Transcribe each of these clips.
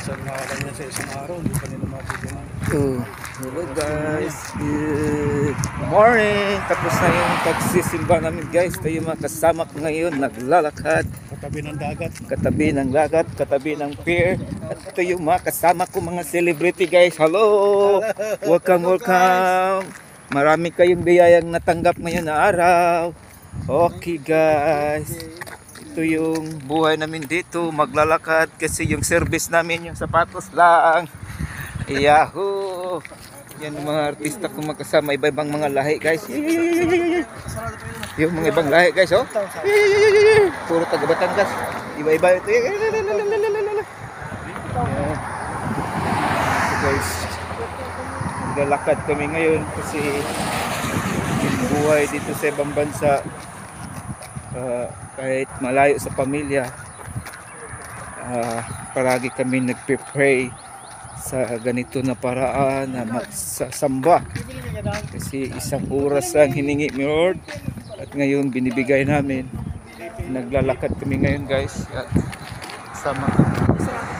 Minsan nakalang yan sa isang araw, hindi pa nila mabigyan. Oh, hello guys, good morning. Tapos na yung pagsisimba namin guys. Tayo mga kasama ko ngayon naglalakad Katabi ng dagat. katabi ng dagat, katabi ng pier. At ito yung mga kasama ko mga celebrity guys. Hello! Welcome, welcome. Marami kayong biyayang natanggap ngayon na araw. Okay guys. Ito yung buhay namin dito, maglalakad kasi yung service namin yung sapatos lang. Yahoo! Yan yung mga artista ko magkasama, iba-ibang mga lahi guys. Yung mga ibang lahi guys, oh. Puro taga Batangas. Iba-iba ito. So guys, maglalakad kami ngayon kasi yung buhay dito sa ibang bansa, kahit malayo sa pamilya, palagi kami nagpe-pray sa ganito na paraan na magsasamba kasi isang oras lang hiningi ni Lord at ngayon binibigay namin. Naglalakad kami ngayon guys at sama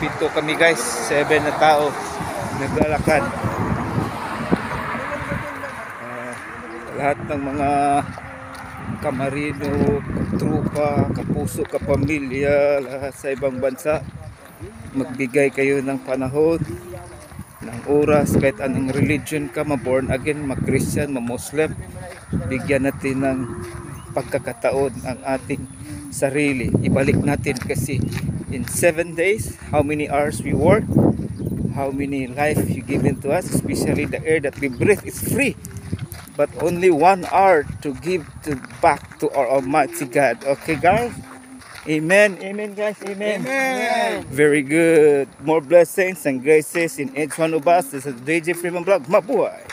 pito kami guys, 7 na tao naglalakad. Lahat ng mga kamarino, trupa, kapuso, kapamilya, lahat sa ibang bansa, magbigay kayo ng panahon, ng oras, kahit anong religion ka, ma-born again, ma-Christian, ma-Muslim, bigyan natin ng pagkakataon ang ating sarili. Ibalik natin kasi in 7 days, how many hours we work, how many life you given to us, especially the air that we breathe is free. But only 1 hour to give back to our Almighty God. Okay, guys? Amen. Amen, guys. Amen. Amen. Very good. More blessings and graces in each one of us. This is DJ Freeman Vlog. Mabuhay.